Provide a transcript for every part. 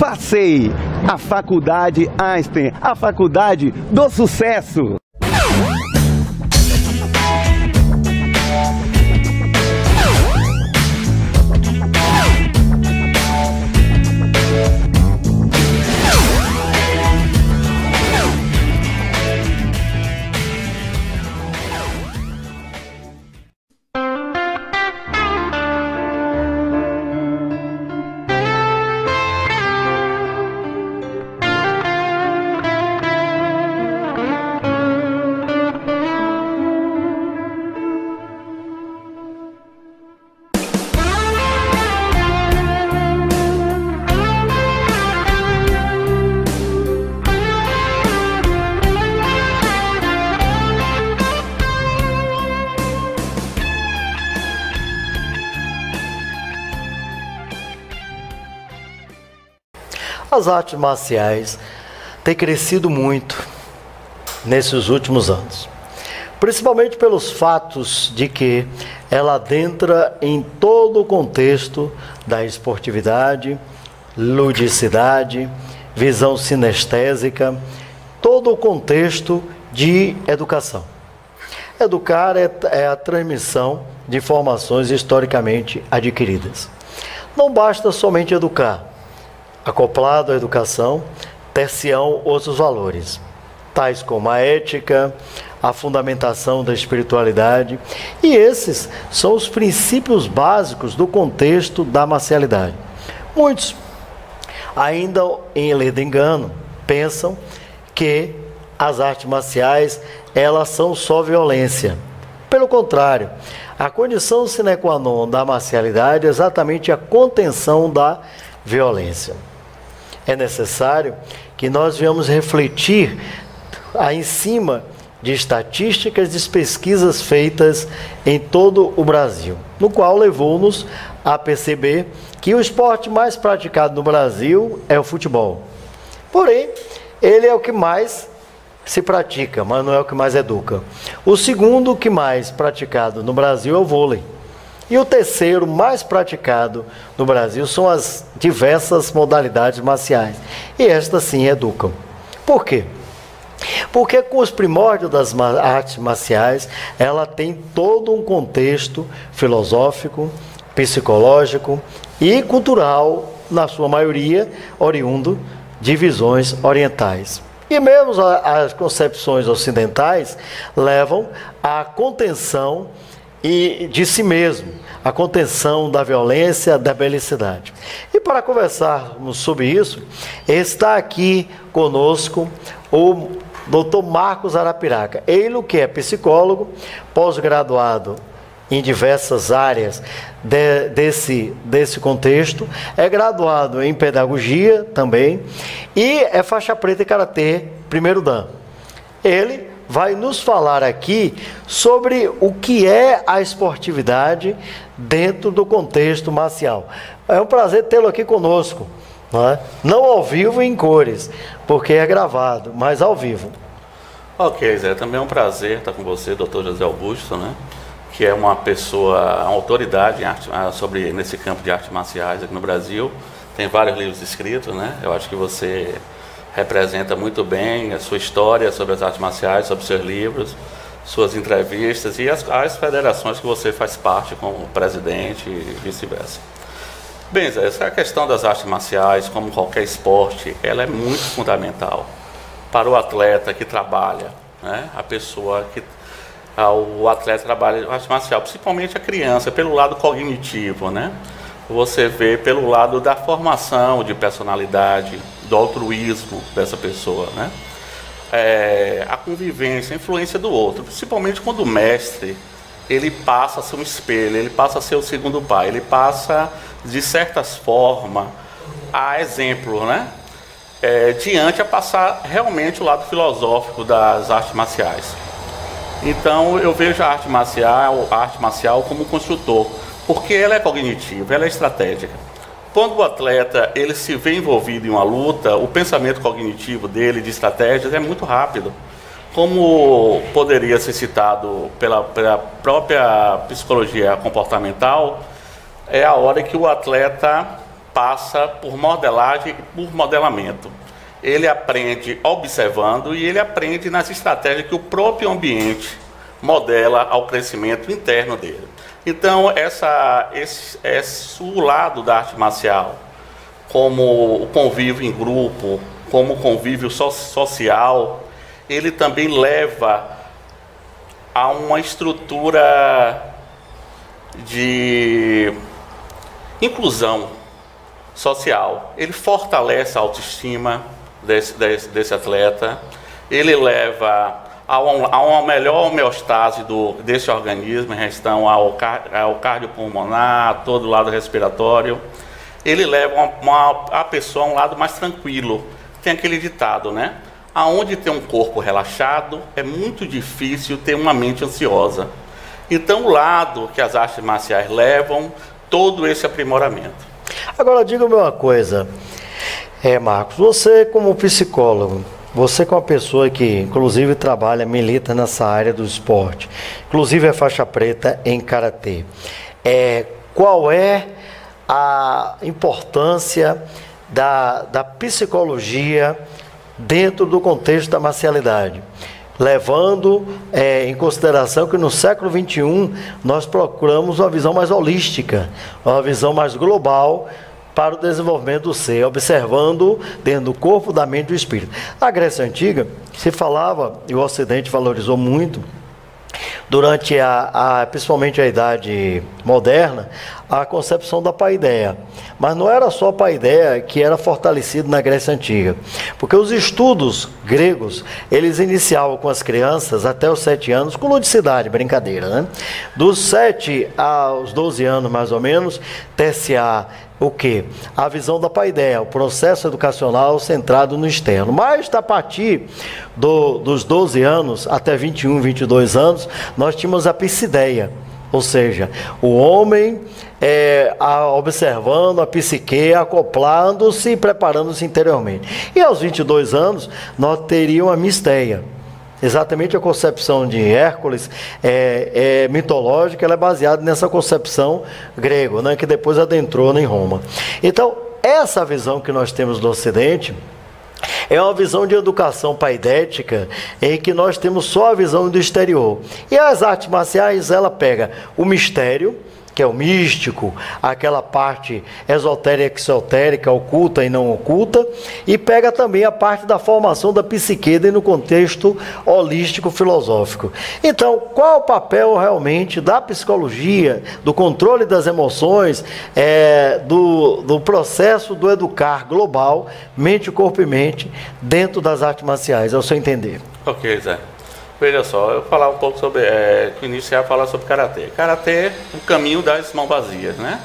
Facei, a Faculdade Einstein, a faculdade do sucesso. As artes marciais têm crescido muito nesses últimos anos, principalmente pelos fatos de que ela adentra em todo o contexto da esportividade, ludicidade, visão sinestésica, todo o contexto de educação. Educar é a transmissão de informações historicamente adquiridas. Não basta somente educar. Acoplado à educação, ter-se-ão outros valores, tais como a ética, a fundamentação da espiritualidade, e esses são os princípios básicos do contexto da marcialidade. Muitos, ainda em ledo engano, pensam que as artes marciais, elas são só violência. Pelo contrário, a condição sine qua non da marcialidade é exatamente a contenção da violência. É necessário que nós venhamos refletir em cima de estatísticas de pesquisas feitas em todo o Brasil, no qual levou-nos a perceber que o esporte mais praticado no Brasil é o futebol. Porém, ele é o que mais se pratica, mas não é o que mais educa. O segundo que mais praticado no Brasil é o vôlei. E o terceiro mais praticado no Brasil são as diversas modalidades marciais. E estas sim educam. Por quê? Porque com os primórdios das artes marciais, ela tem todo um contexto filosófico, psicológico e cultural, na sua maioria, oriundo de visões orientais. E mesmo as concepções ocidentais levam à contenção de si mesmo, a contenção da violência, da belicidade. E para conversarmos sobre isso, está aqui conosco o Dr. Marcos Arapiraca. Ele que é psicólogo, pós-graduado em diversas áreas desse contexto, é graduado em pedagogia também e é faixa preta em karatê primeiro dan. Ele vai nos falar aqui sobre o que é a esportividade dentro do contexto marcial. É um prazer tê-lo aqui conosco, não é? Não ao vivo em cores, porque é gravado, mas ao vivo. Ok, Zé, também é um prazer estar com você, Dr. José Augusto, né? Que é uma pessoa, uma autoridade em arte, nesse campo de artes marciais aqui no Brasil. Tem vários livros escritos, né? Eu acho que você representa muito bem a sua história sobre as artes marciais, sobre seus livros, suas entrevistas e as federações que você faz parte como presidente e vice-versa. Bem, Zé, essa questão das artes marciais, como qualquer esporte, ela é muito fundamental para o atleta que trabalha, né? O atleta trabalha arte marcial, principalmente a criança, pelo lado cognitivo, né? Você vê pelo lado da formação de personalidade, do altruísmo dessa pessoa, né? A convivência, a influência do outro, principalmente quando o mestre, ele passa a ser um espelho, ele passa a ser o segundo pai, ele passa, de certas formas, a exemplo, né? Diante a passar realmente o lado filosófico das artes marciais. Então eu vejo a arte marcial como um construtor, porque ela é cognitiva, ela é estratégica. Quando o atleta ele se vê envolvido em uma luta, o pensamento cognitivo dele de estratégias é muito rápido. Como poderia ser citado pela própria psicologia comportamental, é a hora que o atleta passa por modelagem e por modelamento. Ele aprende observando e ele aprende nas estratégias que o próprio ambiente modela ao crescimento interno dele. Então, o lado da arte marcial, como o convívio em grupo, como o convívio social, ele também leva a uma estrutura de inclusão social. Ele fortalece a autoestima desse atleta, ele leva a uma melhor homeostase desse organismo em relação ao cardiopulmonar, todo o lado respiratório. Ele leva a pessoa a um lado mais tranquilo. Tem aquele ditado, né? Aonde tem um corpo relaxado, é muito difícil ter uma mente ansiosa. Então, o lado que as artes marciais levam, todo esse aprimoramento. Agora, diga-me uma coisa, Marcos, você como psicólogo, você como uma pessoa que inclusive trabalha, milita nessa área do esporte, inclusive é faixa preta em karatê, qual é a importância da psicologia dentro do contexto da marcialidade? Levando em consideração que no século XXI nós procuramos uma visão mais holística, uma visão mais global para o desenvolvimento do ser, observando dentro do corpo, da mente e do espírito. Na Grécia Antiga se falava, e o Ocidente valorizou muito, durante principalmente a Idade Moderna, a concepção da paideia. Mas não era só a paideia que era fortalecido na Grécia Antiga, porque os estudos gregos, eles iniciavam com as crianças até os 7 anos, com ludicidade, brincadeira, né? Dos 7 aos 12 anos, mais ou menos, ter-se-á o quê? A visão da paideia, o processo educacional centrado no externo. Mas a partir dos 12 anos até 21, 22 anos, nós tínhamos a psideia, ou seja, o homem observando a psique, acoplando-se e preparando-se interiormente. E aos 22 anos, nós teríamos a misteia. Exatamente a concepção de Hércules mitológica, ela é baseada nessa concepção grega, né, que depois adentrou em Roma. Então, essa visão que nós temos do Ocidente é uma visão de educação paidética em que nós temos só a visão do exterior. E as artes marciais, ela pega o mistério, que é o místico, aquela parte esotérica, exotérica, oculta e não oculta, e pega também a parte da formação da psique no contexto holístico filosófico. Então, qual o papel realmente da psicologia, do controle das emoções, do processo do educar global, mente, corpo e mente, dentro das artes marciais, ao seu entender? Ok, Zé. Veja só, eu vou falar um pouco sobre, iniciar a falar sobre karatê. Karatê é o caminho das mãos vazias, né?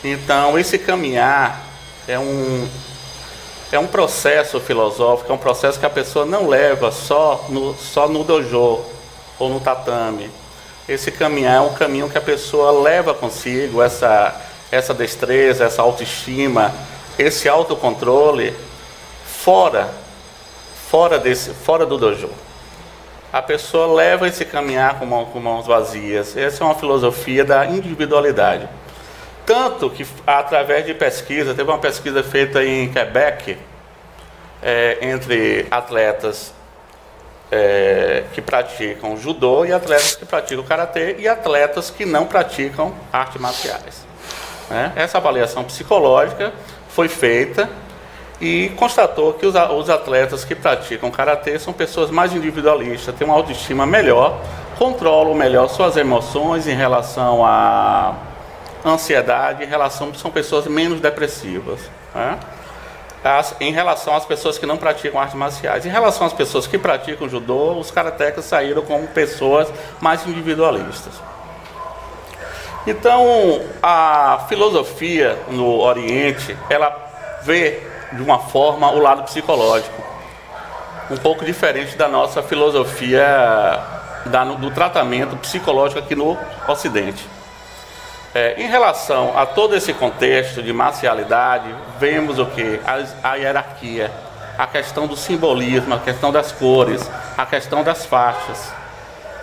Então, esse caminhar é um processo filosófico, é um processo que a pessoa não leva só no dojo ou no tatame. Esse caminhar é um caminho que a pessoa leva consigo essa destreza, essa autoestima, esse autocontrole fora do dojo. A pessoa leva esse caminhar com mãos vazias. Essa é uma filosofia da individualidade. Tanto que, através de pesquisa, teve uma pesquisa feita em Quebec, entre atletas que praticam judô e atletas que praticam karatê e atletas que não praticam artes marciais. Essa avaliação psicológica foi feita e constatou que os atletas que praticam karatê são pessoas mais individualistas, têm uma autoestima melhor, controlam melhor suas emoções em relação à ansiedade, são pessoas menos depressivas. Em relação às pessoas que não praticam artes marciais. Em relação às pessoas que praticam judô, os karatecas saíram como pessoas mais individualistas. Então, a filosofia no Oriente, ela vê de uma forma o lado psicológico, um pouco diferente da nossa filosofia do tratamento psicológico aqui no Ocidente. Em relação a todo esse contexto de marcialidade, vemos o que? A hierarquia, a questão do simbolismo, a questão das cores, a questão das faixas.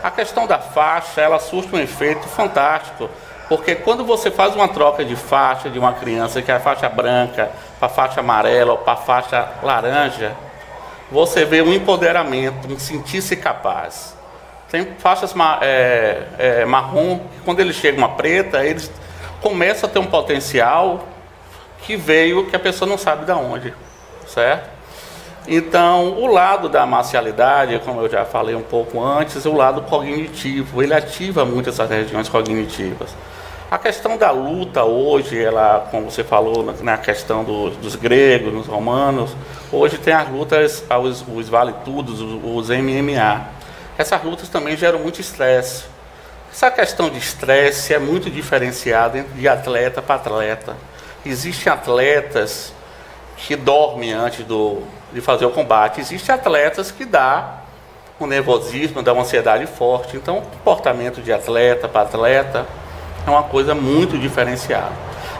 A questão da faixa, ela surte um efeito fantástico Porque quando você faz uma troca de faixa de uma criança, que é a faixa branca para a faixa amarela ou para a faixa laranja, você vê um empoderamento, um sentir-se capaz. Tem faixas marrom, que quando eles chegam a preta, eles começam a ter um potencial que veio, que a pessoa não sabe de onde, certo? Então, o lado da marcialidade, como eu já falei um pouco antes, é o lado cognitivo, ele ativa muito essas regiões cognitivas. A questão da luta hoje, ela, como você falou, na questão dos gregos, dos romanos, hoje tem as lutas, os vale-tudos, os MMA. Essas lutas também geram muito estresse. Essa questão de estresse é muito diferenciada de atleta para atleta. Existem atletas que dormem antes de fazer o combate. Existem atletas que dá um nervosismo, dá uma ansiedade forte. Então, o comportamento de atleta para atleta é uma coisa muito diferenciada.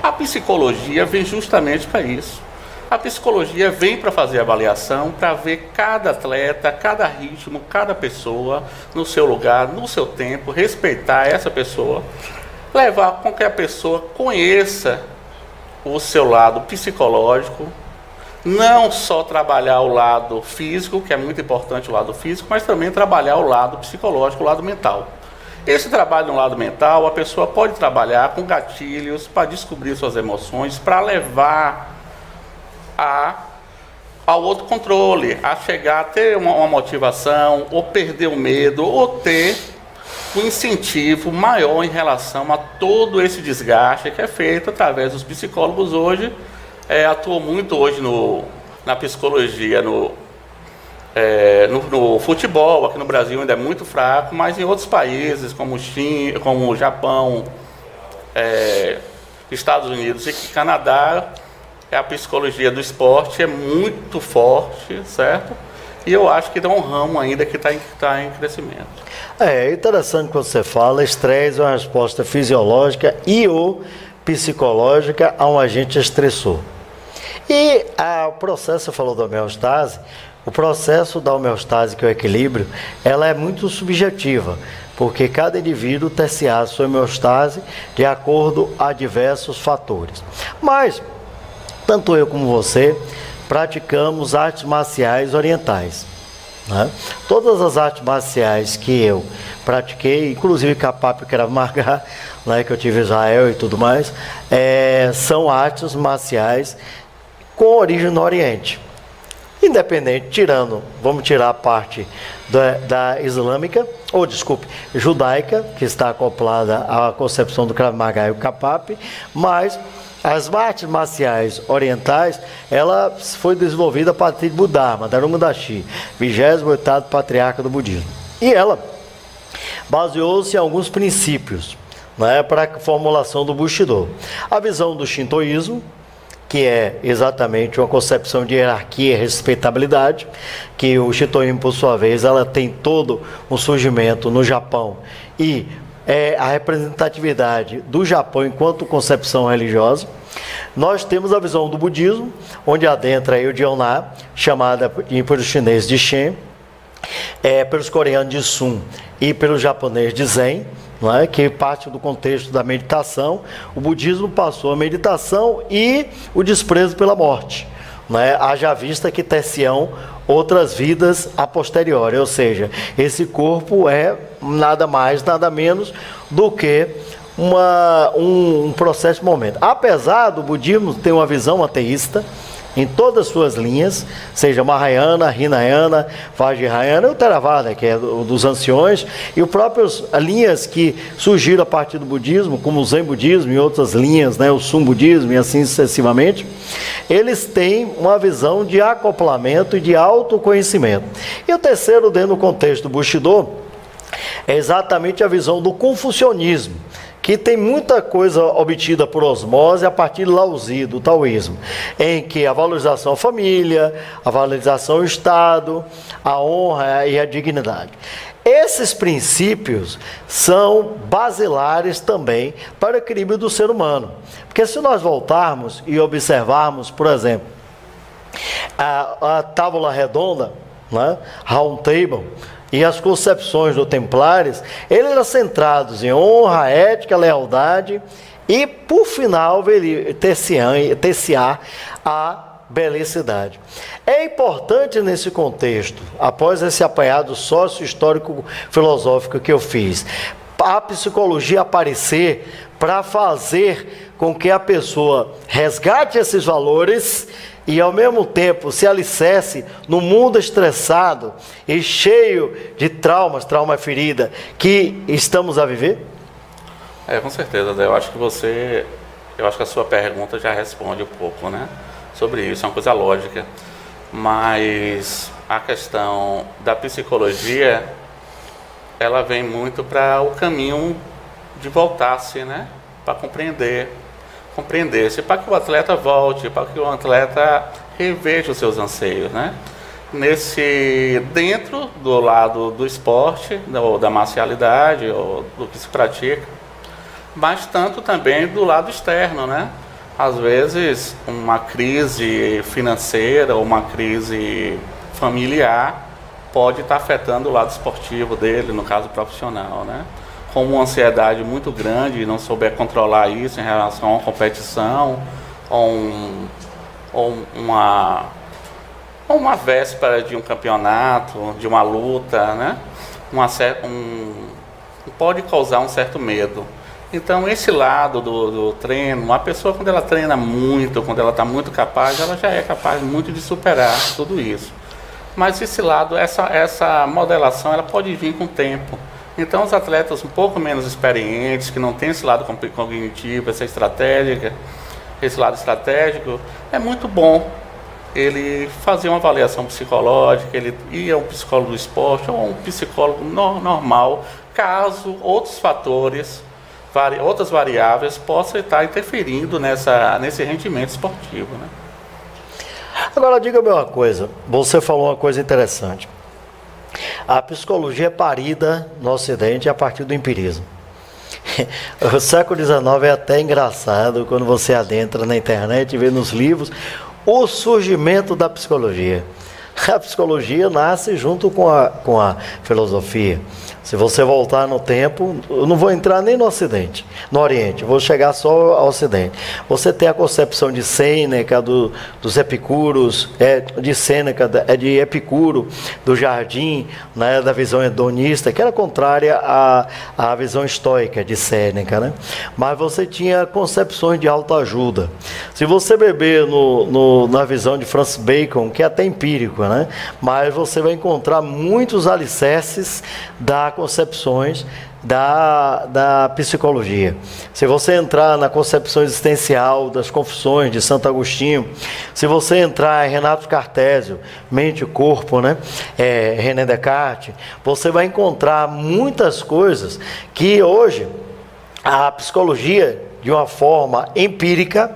A psicologia vem justamente para isso. A psicologia vem para fazer avaliação, para ver cada atleta, cada ritmo, cada pessoa no seu lugar, no seu tempo, respeitar essa pessoa, levar com que a pessoa conheça o seu lado psicológico, não só trabalhar o lado físico, que é muito importante o lado físico, mas também trabalhar o lado psicológico, o lado mental. Esse trabalho no lado mental, a pessoa pode trabalhar com gatilhos para descobrir suas emoções, para levar ao autocontrole, a chegar a ter uma motivação, ou perder o medo, ou ter um incentivo maior em relação a todo esse desgaste que é feito através dos psicólogos hoje. Atuam muito hoje na psicologia, no futebol. Aqui no Brasil ainda é muito fraco, mas em outros países como China, como o Japão, Estados Unidos e Canadá, a psicologia do esporte é muito forte, certo? E eu acho que dá um ramo ainda que está em crescimento. É interessante quando você fala, estresse é uma resposta fisiológica e ou psicológica a um agente estressor. E o processo, você falou da homeostase, o processo da homeostase, que é o equilíbrio, ela é muito subjetiva, porque cada indivíduo ter-se-á a sua homeostase de acordo a diversos fatores. Mas, tanto eu como você, praticamos artes marciais orientais, né? Todas as artes marciais que eu pratiquei, inclusive Kapap e Krav Maga, né, que eu tive em Israel e tudo mais, são artes marciais com origem no Oriente. Independente, vamos tirar a parte da islâmica, ou desculpe, judaica, que está acoplada à concepção do Krav Maga e o Kapap, mas as artes marciais orientais, ela foi desenvolvida a partir de Buda, Dharma Dashi, 28º patriarca do budismo. E ela baseou-se em alguns princípios, né, para a formulação do Bushido. A visão do shintoísmo, que é exatamente uma concepção de hierarquia e respeitabilidade, que o shintoísmo, por sua vez, ela tem todo um surgimento no Japão e a representatividade do Japão enquanto concepção religiosa. Nós temos a visão do budismo, onde adentra o Dhyana, chamada pelos chineses de Shen, pelos coreanos de Sun e pelos japoneses de Zen, não é? Que parte do contexto da meditação. O budismo passou a meditação e o desprezo pela morte, não é? Haja vista que ter-se-ão outras vidas a posteriori, ou seja, esse corpo é nada mais, nada menos do que um processo de momento. Apesar do budismo ter uma visão ateísta em todas as suas linhas, seja Mahayana, Hinayana, Vajrayana e o Theravada, que é dos anciões, e as próprias linhas que surgiram a partir do budismo, como o Zen budismo e outras linhas, né, o Sun budismo e assim sucessivamente, eles têm uma visão de acoplamento e de autoconhecimento. E o terceiro, dentro do contexto do Bushido, é exatamente a visão do confucionismo, que tem muita coisa obtida por osmose a partir do Laozi, do taoísmo, em que a valorização à família, a valorização ao Estado, a honra e a dignidade. Esses princípios são basilares também para o equilíbrio do ser humano. Porque se nós voltarmos e observarmos, por exemplo, a tábua redonda, né, round table, e as concepções do Templários, eles eram centrados em honra, ética, lealdade e, por final, terciar a belicidade. É importante nesse contexto, após esse apanhado sócio-histórico-filosófico que eu fiz, a psicologia aparecer para fazer com que a pessoa resgate esses valores e ao mesmo tempo se alicerce no mundo estressado e cheio de traumas, trauma ferida que estamos a viver? Com certeza, Zé. Eu acho que a sua pergunta já responde um pouco, né, sobre isso, é uma coisa lógica. Mas a questão da psicologia, ela vem muito para o caminho de voltar-se, né, para compreender-se, para que o atleta volte, para que o atleta reveja os seus anseios, né? Dentro do lado do esporte, ou da marcialidade, ou do que se pratica, mas tanto também do lado externo, né? Às vezes, uma crise financeira ou uma crise familiar pode estar afetando o lado esportivo dele, no caso profissional, né? Como uma ansiedade muito grande e não souber controlar isso em relação a uma competição ou uma véspera de um campeonato, de uma luta, né? Pode causar um certo medo. Então, esse lado do treino, uma pessoa quando ela treina muito, quando ela está muito capaz, ela já é capaz muito de superar tudo isso. Mas esse lado, essa modelação, ela pode vir com o tempo. Então, os atletas um pouco menos experientes, que não têm esse lado cognitivo, esse lado estratégico, é muito bom ele fazer uma avaliação psicológica, ele ir a um psicólogo do esporte ou um psicólogo normal, caso outros fatores, outras variáveis possam estar interferindo nesse rendimento esportivo, né? Agora, diga-me uma coisa, você falou uma coisa interessante. A psicologia é parida no Ocidente a partir do empirismo. O século XIX é até engraçado quando você adentra na internet e vê nos livros o surgimento da psicologia. A psicologia nasce junto com a filosofia. Se você voltar no tempo, eu não vou entrar nem no Ocidente, no Oriente, vou chegar só ao Ocidente. Você tem a concepção de Sêneca, dos Epicuros, de Sêneca, de Epicuro, do Jardim, né, da visão hedonista, que era contrária à visão estoica de Sêneca, né? Mas você tinha concepções de autoajuda. Se você beber na visão de Francis Bacon, que é até empírico, né? Mas você vai encontrar muitos alicerces da concepções da psicologia. Se você entrar na concepção existencial das Confissões de Santo Agostinho, se você entrar em Renato Cartésio, Mente e Corpo, né? René Descartes, você vai encontrar muitas coisas que hoje a psicologia, de uma forma empírica,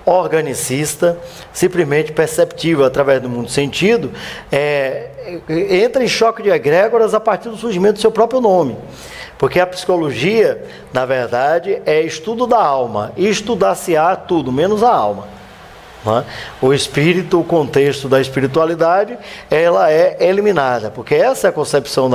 organicista, simplesmente perceptível através do mundo sentido, entra em choque de egrégoras a partir do surgimento do seu próprio nome. Porque a psicologia, na verdade, é estudo da alma, e estudar-se-á tudo, menos a alma. Não é? O espírito, o contexto da espiritualidade, ela é eliminada, porque essa é a concepção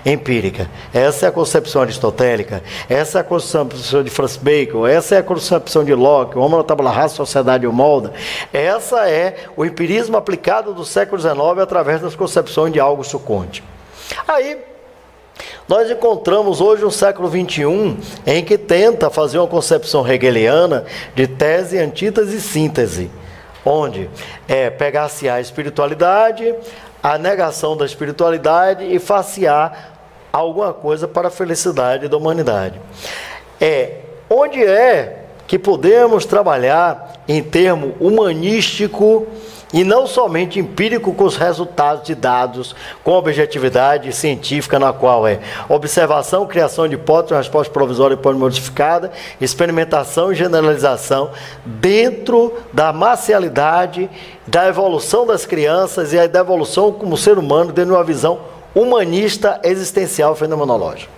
empírica, essa é a concepção aristotélica, essa é a concepção de Francis Bacon, essa é a concepção de Locke, o Homo tabula rasa, sociedade o molda. Essa é o empirismo aplicado do século XIX através das concepções de Augusto Comte. Aí nós encontramos hoje um século XXI em que tenta fazer uma concepção hegeliana de tese, antítese e síntese, onde pegar-se a espiritualidade, a negação da espiritualidade e facear alguma coisa para a felicidade da humanidade. Onde que podemos trabalhar em termo humanístico e não somente empírico, com os resultados de dados, com objetividade científica, na qual observação, criação de hipótese, resposta provisória e hipótese modificada, experimentação e generalização dentro da marcialidade, da evolução das crianças e da evolução como ser humano dentro de uma visão humanista, existencial, fenomenológica.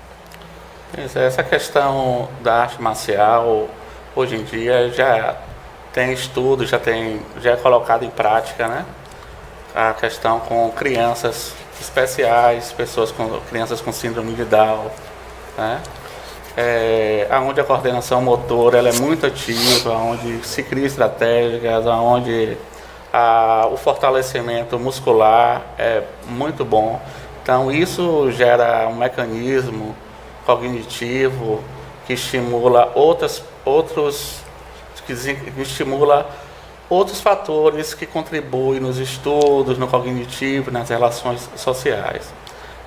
Essa questão da arte marcial, hoje em dia, já tem estudo, já é colocado em prática, né? A questão com crianças especiais, crianças com síndrome de Down, né? Onde a coordenação motora ela é muito ativa, onde se cria estratégias, onde o fortalecimento muscular é muito bom. Então isso gera um mecanismo cognitivo que estimula outros fatores que contribuem nos estudos, no cognitivo, nas relações sociais.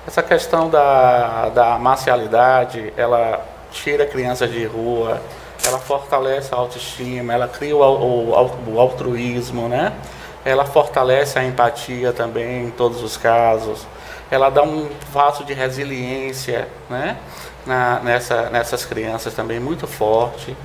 Essa questão da marcialidade, ela tira crianças de rua, ela fortalece a autoestima, ela cria o altruísmo, né? Ela fortalece a empatia também em todos os casos. Ela dá um vaso de resiliência, né? Nessas crianças também muito forte,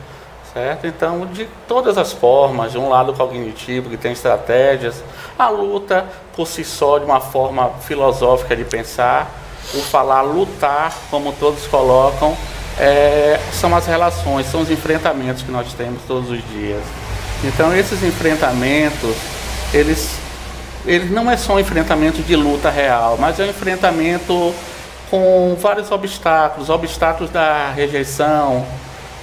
certo? Então, de todas as formas, de um lado cognitivo, que tem estratégias, a luta por si só, de uma forma filosófica de pensar, o falar lutar, como todos colocam, são as relações, são os enfrentamentos que nós temos todos os dias. Então, esses enfrentamentos, eles não é só um enfrentamento de luta real, mas é um enfrentamento com vários obstáculos da rejeição,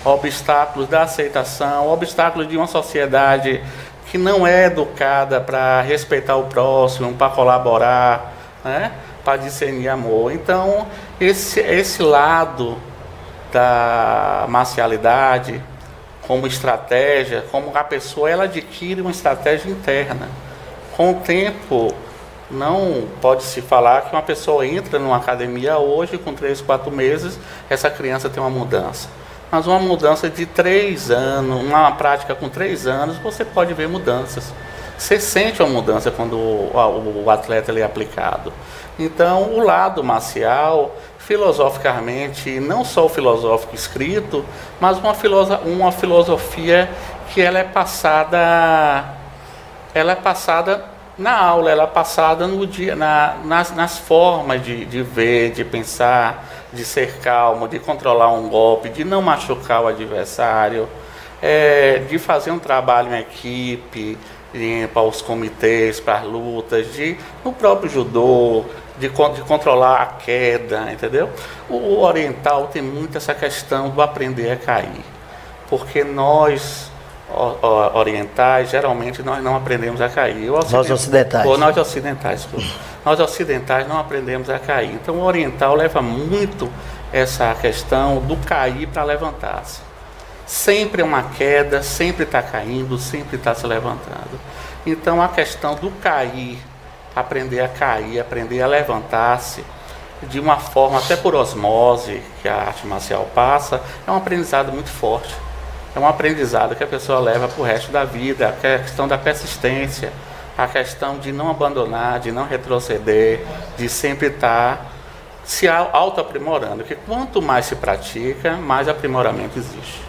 obstáculos da aceitação, obstáculos de uma sociedade que não é educada para respeitar o próximo, para colaborar, né? Para discernir amor. Então, esse lado da marcialidade como estratégia, como a pessoa ela adquire uma estratégia interna. Com o tempo, não pode se falar que uma pessoa entra numa academia hoje, com 3, 4 meses, essa criança tem uma mudança. Mas uma mudança de 3 anos, uma prática com 3 anos, você pode ver mudanças. Você sente uma mudança quando o atleta ele é aplicado. Então, o lado marcial, filosoficamente, não só o filosófico escrito, mas uma filosofia que ela é passada na aula, ela é passada no dia, nas formas de ver, de pensar, de ser calmo, de controlar um golpe, de não machucar o adversário, de fazer um trabalho em equipe, para os comitês, para as lutas, no próprio judô, de controlar a queda, entendeu? O oriental tem muito essa questão do aprender a cair, porque nós orientais, geralmente nós não aprendemos a cair. Nós ocidentais. Nós ocidentais não aprendemos a cair. Então o oriental leva muito essa questão do cair para levantar-se. Sempre é uma queda, sempre está caindo, sempre está se levantando. Então a questão do cair, aprender a levantar-se, de uma forma até por osmose, que a arte marcial passa, é um aprendizado muito forte. É um aprendizado que a pessoa leva para o resto da vida, a questão da persistência, a questão de não abandonar, de não retroceder, de sempre estar se auto-aprimorando, porque quanto mais se pratica, mais aprimoramento existe.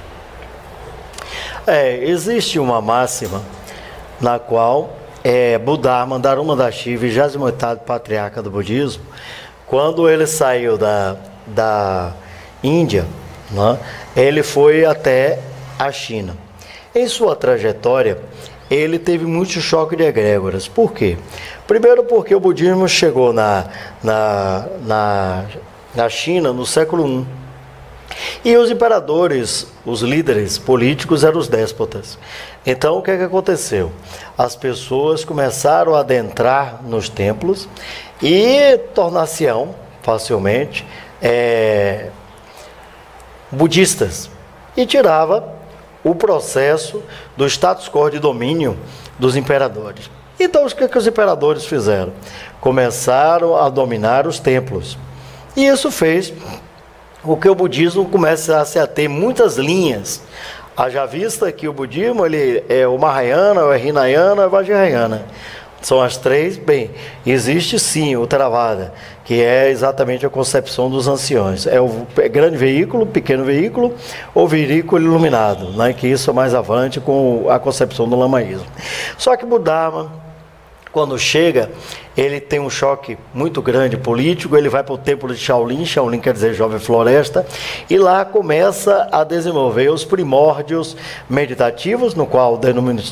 Existe uma máxima na qual Buddha, Mandaruma Dashi, 28º patriarca do budismo, quando ele saiu da Índia, né, ele foi até a China. Em sua trajetória, ele teve muito choque de egrégoras. Por quê? Primeiro porque o budismo chegou na China no século I. E os imperadores, os líderes políticos eram os déspotas. Então o que aconteceu? As pessoas começaram a adentrar nos templos e tornar-se-ão facilmente budistas. E tirava o processo do status quo de domínio dos imperadores. Então, o que os imperadores fizeram? Começaram a dominar os templos. E isso fez com que o budismo começasse a ter muitas linhas. Haja vista que o budismo ele é o Mahayana, o Hinayana, o Vajrayana. São as três. Bem, existe sim o Theravada, que é exatamente a concepção dos anciões. É o grande veículo, pequeno veículo, ou veículo iluminado, né? Que isso é mais avante com a concepção do lamaísmo. Só que Buddha, quando chega, ele tem um choque muito grande político, ele vai para o templo de Shaolin, Shaolin quer dizer jovem floresta, e lá começa a desenvolver os primórdios meditativos, no qual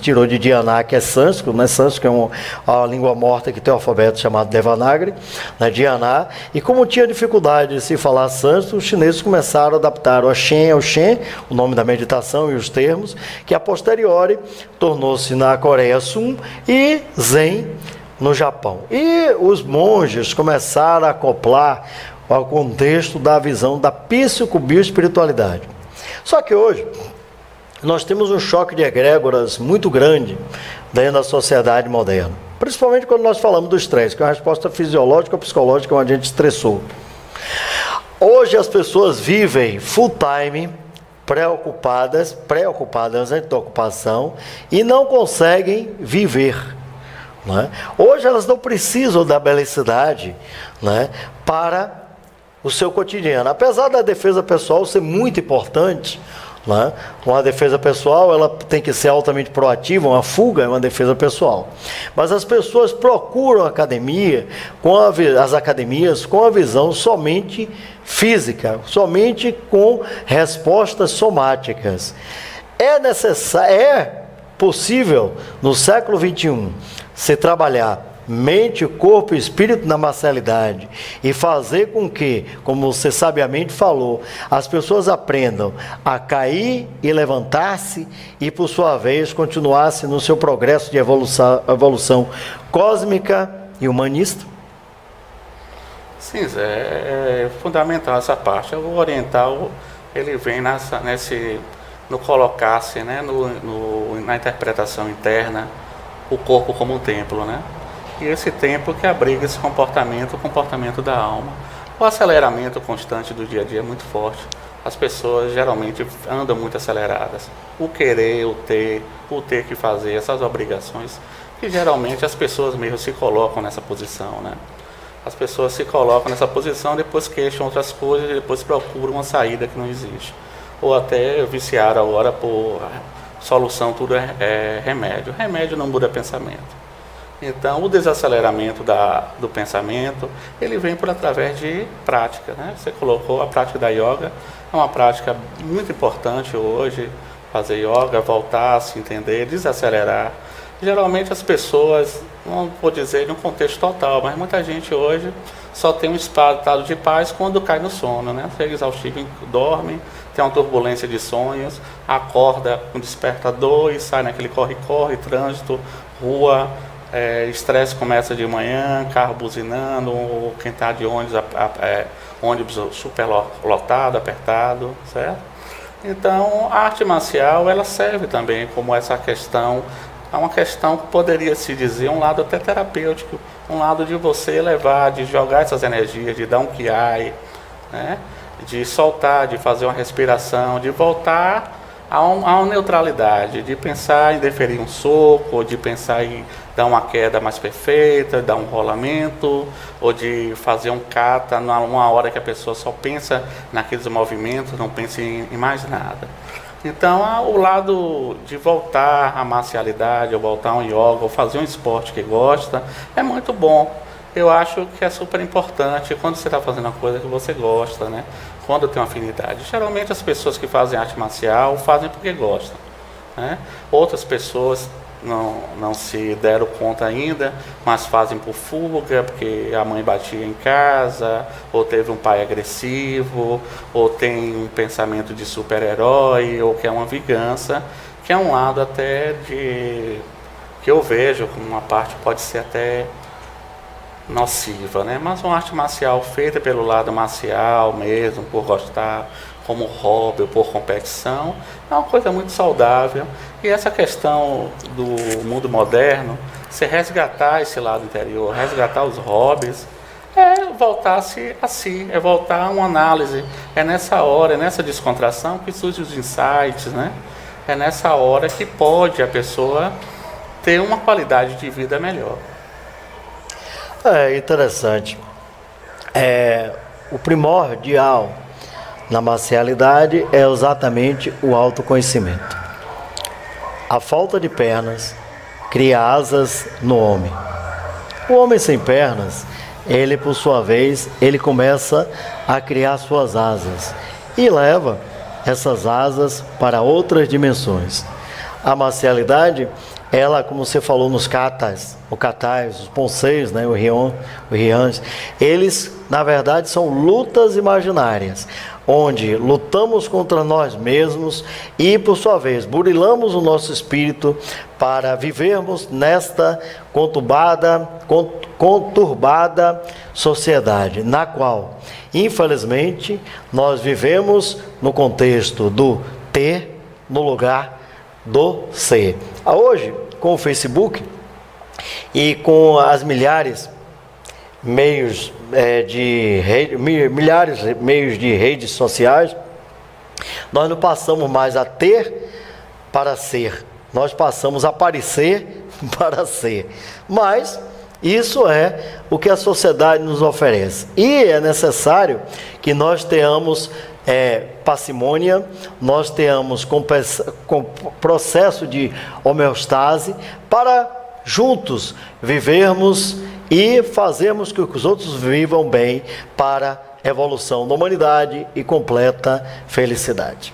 tirou de Dhyana, que é sânscrito, né? Sânscrito é uma língua morta que tem um alfabeto chamado Devanagari, né? Dhyana, e como tinha dificuldade de se falar sânscrito, os chineses começaram a adaptar o Shen, o nome da meditação e os termos, que a posteriori tornou-se na Coreia Sun e Zen no Japão. E os monges começaram a acoplar ao contexto da visão da psico-bioespiritualidade. Só que hoje nós temos um choque de egrégoras muito grande dentro da sociedade moderna. Principalmente quando nós falamos do estresse, que é uma resposta fisiológica ou psicológica a um agente estressor. Hoje as pessoas vivem full time, preocupadas antes da ocupação, e não conseguem viver. Né? Hoje elas não precisam da belicidade, né, para o seu cotidiano. Apesar da defesa pessoal ser muito importante, né, uma defesa pessoal ela tem que ser altamente proativa, uma fuga é uma defesa pessoal. Mas as pessoas procuram as academias com a visão somente física, somente com respostas somáticas. É possível no século XXI se trabalhar mente, corpo e espírito na marcialidade e fazer com que, como você sabiamente falou, as pessoas aprendam a cair e levantar-se e, por sua vez, continuasse no seu progresso de evolução cósmica e humanista? Sim, Zé, é fundamental essa parte. O oriental, ele vem no colocar-se, né, na interpretação interna, o corpo como um templo, né? E esse templo que abriga esse comportamento, o comportamento da alma. O aceleramento constante do dia a dia é muito forte. As pessoas geralmente andam muito aceleradas. O querer, o ter que fazer, essas obrigações, que geralmente as pessoas mesmo se colocam nessa posição, né? As pessoas se colocam nessa posição, depois queixam outras coisas e depois procuram uma saída que não existe. Ou até viciar agora por solução, tudo é remédio. Remédio não muda pensamento. Então, o desaceleramento do pensamento, ele vem através de prática, né? Você colocou a prática da yoga, é uma prática muito importante hoje, fazer yoga, voltar a se entender, desacelerar. Geralmente as pessoas, não vou dizer de um contexto total, mas muita gente hoje só tem um estado de paz quando cai no sono, né? Chega exaustivo, dorme, tem uma turbulência de sonhos, acorda com despertador e sai naquele corre-corre, trânsito, rua, estresse começa de manhã, carro buzinando, quem está de ônibus super lotado, apertado, certo? Então, a arte marcial, ela serve também como essa questão, é uma questão que poderia se dizer um lado até terapêutico, um lado de você elevar, de jogar essas energias, de dar um kiai, né? De soltar, de fazer uma respiração, de voltar a uma neutralidade, de pensar em deferir um soco, de pensar em dar uma queda mais perfeita, dar um rolamento, ou de fazer um kata numa hora que a pessoa só pensa naqueles movimentos, não pensa em mais nada. Então, o lado de voltar à marcialidade, ou voltar a um yoga, ou fazer um esporte que gosta, é muito bom. Eu acho que é super importante quando você está fazendo uma coisa que você gosta, né? Quando tem uma afinidade. Geralmente as pessoas que fazem arte marcial fazem porque gostam, né? Outras pessoas não se deram conta ainda, mas fazem por fuga, porque a mãe batia em casa, ou teve um pai agressivo, ou tem um pensamento de super-herói, ou quer uma vingança, que é um lado até que eu vejo como uma parte pode ser até nociva, né? Mas uma arte marcial feita pelo lado marcial mesmo, por gostar, como hobby ou por competição, é uma coisa muito saudável. E essa questão do mundo moderno, se resgatar esse lado interior, resgatar os hobbies, é voltar-se a si, é voltar a uma análise. É nessa hora, é nessa descontração que surgem os insights, né? É nessa hora que pode a pessoa ter uma qualidade de vida melhor. É interessante. O primordial na marcialidade é exatamente o autoconhecimento. A falta de pernas cria asas no homem. O homem sem pernas, ele por sua vez, ele começa a criar suas asas e leva essas asas para outras dimensões. A marcialidade, ela, como você falou nos katas, os ponseis, né, o rians, eles, na verdade, são lutas imaginárias, onde lutamos contra nós mesmos e, por sua vez, burilamos o nosso espírito para vivermos nesta conturbada sociedade, na qual, infelizmente, nós vivemos no contexto do ter no lugar do ser. Hoje, com o Facebook e com as milhares meios de redes sociais, nós não passamos mais a ter para ser, nós passamos a parecer para ser. Mas isso é o que a sociedade nos oferece. E é necessário que nós tenhamos parcimônia, nós tenhamos com processo de homeostase para juntos vivermos e fazermos com que os outros vivam bem para a evolução da humanidade e completa felicidade.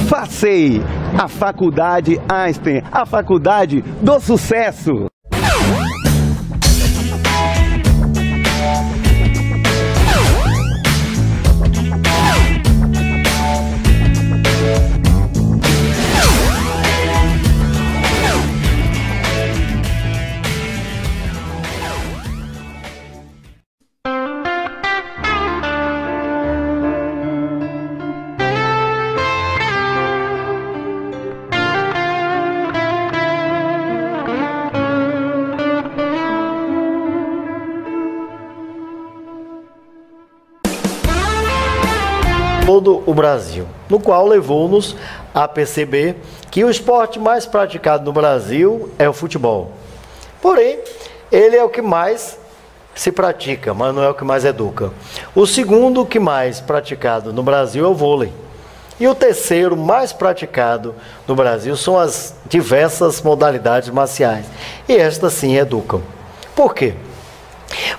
FACEI, a Faculdade Einstein, a Faculdade do Sucesso. Todo o Brasil, no qual levou-nos a perceber que o esporte mais praticado no Brasil é o futebol. Porém, ele é o que mais se pratica, mas não é o que mais educa. O segundo que mais praticado no Brasil é o vôlei. E o terceiro mais praticado no Brasil são as diversas modalidades marciais. E estas sim educam. Por quê?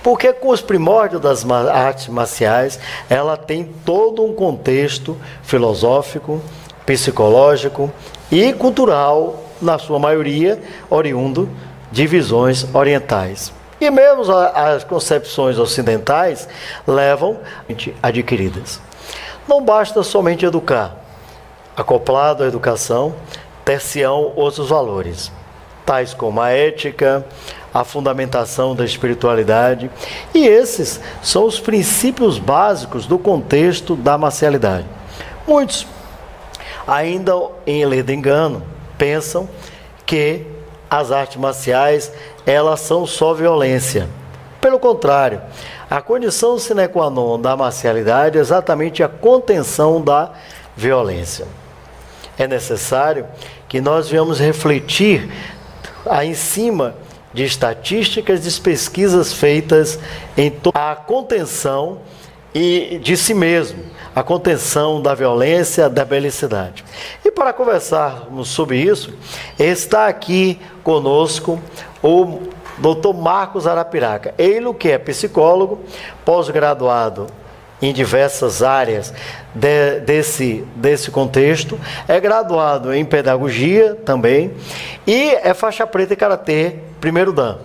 Porque com os primórdios das artes marciais, ela tem todo um contexto filosófico, psicológico e cultural, na sua maioria, oriundo de visões orientais. E mesmo as concepções ocidentais levam adquiridas. Não basta somente educar. Acoplado à educação, ter-se-ão outros valores, tais como a ética, a fundamentação da espiritualidade. E esses são os princípios básicos do contexto da marcialidade. Muitos, ainda em ledo engano, pensam que as artes marciais, elas são só violência. Pelo contrário, a condição sine qua non da marcialidade é exatamente a contenção da violência. É necessário que nós venhamos refletir em cima de estatísticas, de pesquisas feitas em a contenção de si mesmo, a contenção da violência, da belicidade. E para conversarmos sobre isso, está aqui conosco o Dr. Marcos Arapiraca. Ele que é psicólogo, pós-graduado em diversas áreas desse contexto, é graduado em pedagogia também e é faixa preta em karatê primeiro dan.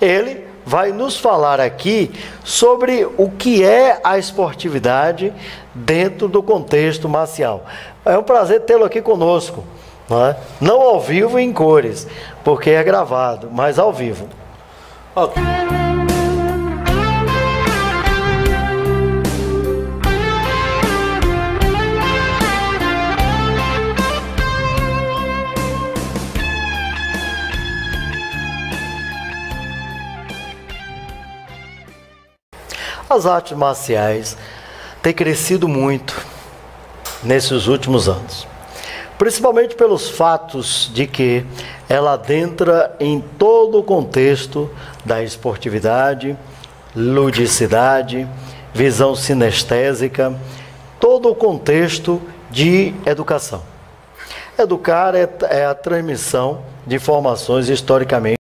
Ele vai nos falar aqui sobre o que é a esportividade dentro do contexto marcial. É um prazer tê-lo aqui conosco, não ao vivo em cores, porque é gravado, mas ao vivo. Ok. As artes marciais têm crescido muito nesses últimos anos, principalmente pelos fatos de que ela adentra em todo o contexto da esportividade, ludicidade, visão sinestésica, todo o contexto de educação. Educar é a transmissão de informações historicamente